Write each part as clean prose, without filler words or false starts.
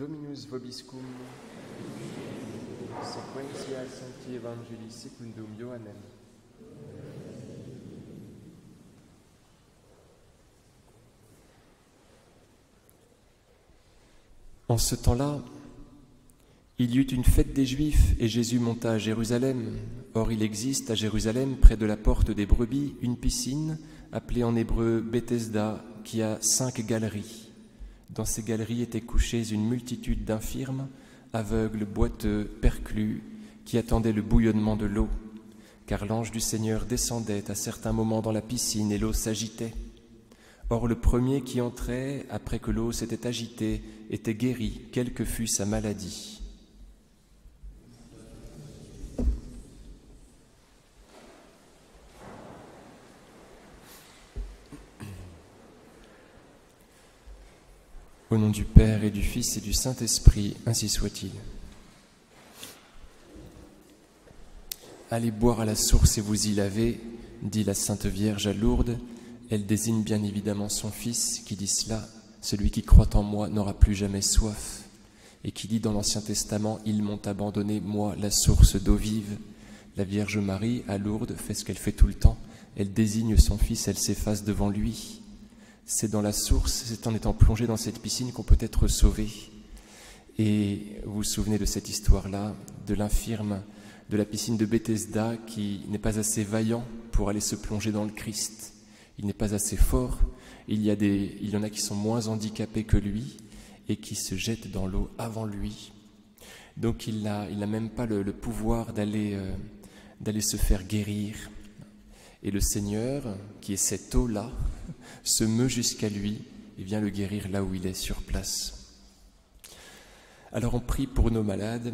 Dominus vobiscum, sequentia sancti evangelii secundum Ioannem. En ce temps-là, il y eut une fête des Juifs et Jésus monta à Jérusalem. Or il existe à Jérusalem, près de la porte des brebis, une piscine appelée en hébreu Bethesda, qui a 5 galeries. Dans ces galeries étaient couchées une multitude d'infirmes, aveugles, boiteux, perclus, qui attendaient le bouillonnement de l'eau, car l'ange du Seigneur descendait à certains moments dans la piscine et l'eau s'agitait. Or le premier qui entrait, après que l'eau s'était agitée, était guéri, quelle que fût sa maladie. Au nom du Père et du Fils et du Saint-Esprit, ainsi soit-il. Allez boire à la source et vous y lavez, dit la Sainte Vierge à Lourdes. Elle désigne bien évidemment son Fils qui dit cela, celui qui croit en moi n'aura plus jamais soif. Et qui dit dans l'Ancien Testament, ils m'ont abandonné, moi, la source d'eau vive. La Vierge Marie, à Lourdes, fait ce qu'elle fait tout le temps. Elle désigne son Fils, elle s'efface devant lui. C'est dans la source, c'est en étant plongé dans cette piscine qu'on peut être sauvé. Et vous vous souvenez de cette histoire-là, de l'infirme de la piscine de Bethesda qui n'est pas assez vaillant pour aller se plonger dans le Christ. Il n'est pas assez fort. Il y en a qui sont moins handicapés que lui et qui se jettent dans l'eau avant lui. Donc il n'a même pas le pouvoir d'aller se faire guérir. Et le Seigneur, qui est cette eau-là, se meut jusqu'à lui et vient le guérir là où il est sur place. Alors on prie pour nos malades,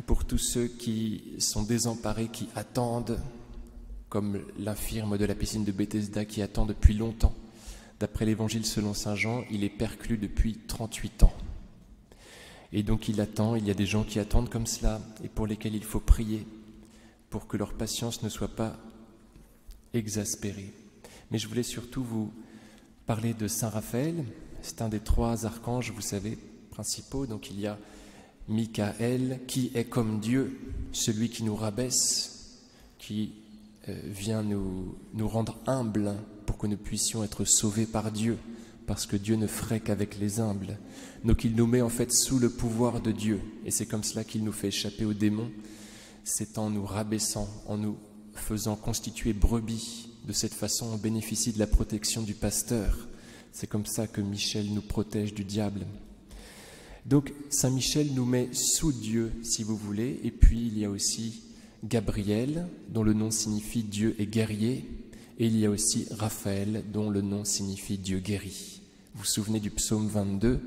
pour tous ceux qui sont désemparés, qui attendent, comme l'infirme de la piscine de Bethesda qui attend depuis longtemps. D'après l'Évangile selon saint Jean, il est perclus depuis 38 ans. Et donc il attend, il y a des gens qui attendent comme cela et pour lesquels il faut prier pour que leur patience ne soit pas exaspérée. Mais je voulais surtout vous parler de Saint Raphaël. C'est un des 3 archanges, vous savez, principaux. Donc il y a Michael, qui est comme Dieu, celui qui nous rabaisse, qui vient nous rendre humbles pour que nous puissions être sauvés par Dieu, parce que Dieu ne ferait qu'avec les humbles. Donc il nous met en fait sous le pouvoir de Dieu. Et c'est comme cela qu'il nous fait échapper aux démons. C'est en nous rabaissant, en nous faisant constituer brebis. De cette façon, on bénéficie de la protection du pasteur. C'est comme ça que Michel nous protège du diable. Donc, Saint Michel nous met sous Dieu, si vous voulez. Et puis, il y a aussi Gabriel, dont le nom signifie Dieu est guerrier. Et il y a aussi Raphaël, dont le nom signifie Dieu guérit. Vous vous souvenez du psaume 22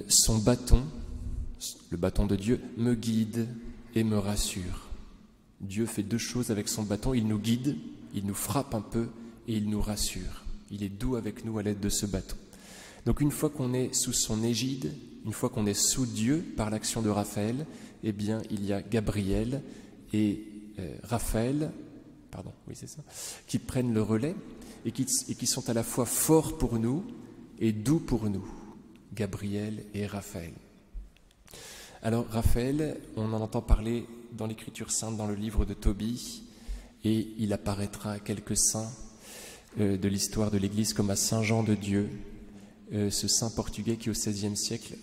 son bâton, le bâton de Dieu, me guide et me rassure. Dieu fait 2 choses avec son bâton. Il nous guide, il nous frappe un peu et il nous rassure. Il est doux avec nous à l'aide de ce bâton. Donc une fois qu'on est sous son égide, une fois qu'on est sous Dieu par l'action de Raphaël, eh bien il y a Gabriel et Raphaël, qui prennent le relais et qui sont à la fois forts pour nous et doux pour nous. Gabriel et Raphaël. Alors Raphaël, on en entend parler dans l'Écriture sainte, dans le livre de Tobie, et il apparaîtra à quelques saints de l'histoire de l'Église, comme à Saint Jean de Dieu, ce saint portugais qui au XVIe siècle,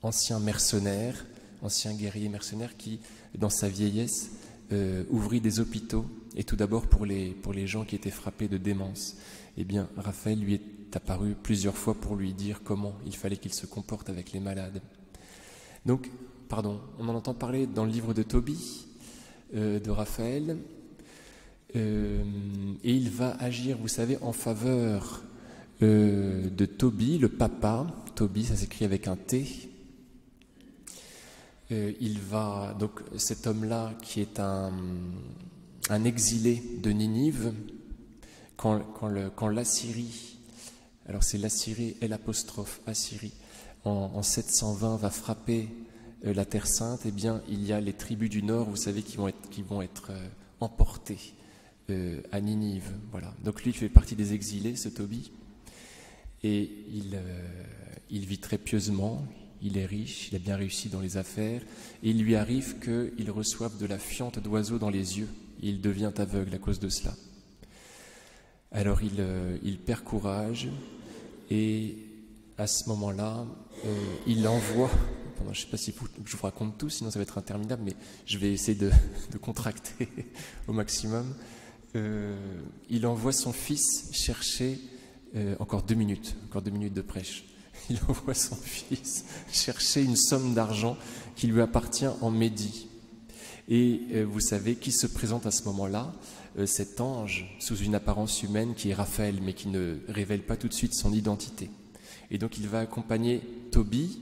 ancien mercenaire, ancien guerrier mercenaire, qui, dans sa vieillesse, ouvrit des hôpitaux, et tout d'abord pour les gens qui étaient frappés de démence. Eh bien, Raphaël lui est apparu plusieurs fois pour lui dire comment il fallait qu'il se comporte avec les malades. Donc, on en entend parler dans le livre de Tobie, de Raphaël, et il va agir, vous savez, en faveur de Tobie, le papa. Tobie, ça s'écrit avec un T. Donc cet homme-là, qui est un exilé de Ninive, quand l'Assyrie, alors c'est l'Assyrie et l'apostrophe Assyrie, en 720 va frapper la Terre Sainte, eh bien il y a les tribus du Nord, vous savez, qui vont être emportées à Ninive. Voilà. Donc lui fait partie des exilés, ce Tobie, et il vit très pieusement, il est riche, il a bien réussi dans les affaires, et il lui arrive qu'il reçoive de la fiente d'oiseaux dans les yeux, et il devient aveugle à cause de cela. Alors il perd courage, et à ce moment-là, il envoie, je ne sais pas si je vous raconte tout, sinon ça va être interminable, mais je vais essayer de contracter au maximum. Il envoie son fils chercher, encore 2 minutes de prêche, il envoie son fils chercher une somme d'argent qui lui appartient en Médie. Et vous savez qui se présente à ce moment-là, cet ange sous une apparence humaine qui est Raphaël, mais qui ne révèle pas tout de suite son identité. Et donc il va accompagner Tobie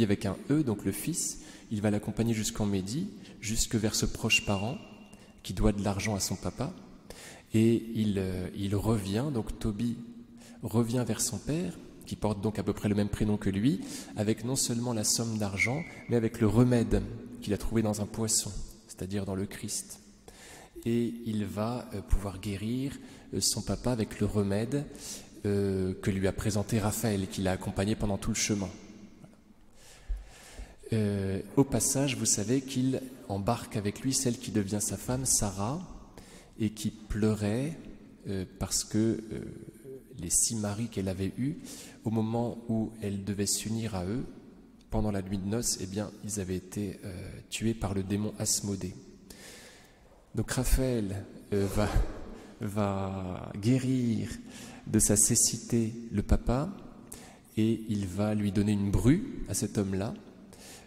avec un E, donc le fils, il va l'accompagner jusqu'en Médie, jusque vers ce proche parent qui doit de l'argent à son papa. Et il revient, donc Tobie revient vers son père, qui porte donc à peu près le même prénom que lui, avec non seulement la somme d'argent, mais avec le remède qu'il a trouvé dans un poisson, c'est-à-dire dans le Christ. Et il va pouvoir guérir son papa avec le remède que lui a présenté Raphaël et qui l'a accompagné pendant tout le chemin. Au passage, vous savez qu'il embarque avec lui celle qui devient sa femme, Sarah, et qui pleurait parce que les 6 maris qu'elle avait eus, au moment où elle devait s'unir à eux, pendant la nuit de noces, eh bien, ils avaient été tués par le démon Asmodée. Donc Raphaël va guérir de sa cécité le papa, et il va lui donner une bru à cet homme-là,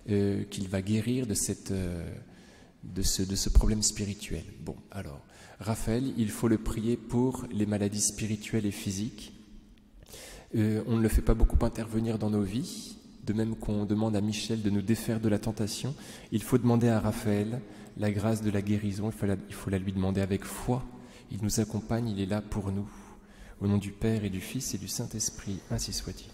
qu'il va guérir de ce problème spirituel. Bon, alors, Raphaël, il faut le prier pour les maladies spirituelles et physiques. On ne le fait pas beaucoup intervenir dans nos vies, de même qu'on demande à Michel de nous défaire de la tentation. Il faut demander à Raphaël la grâce de la guérison, il faut la lui demander avec foi. Il nous accompagne, il est là pour nous. Au nom du Père et du Fils et du Saint-Esprit, ainsi soit-il.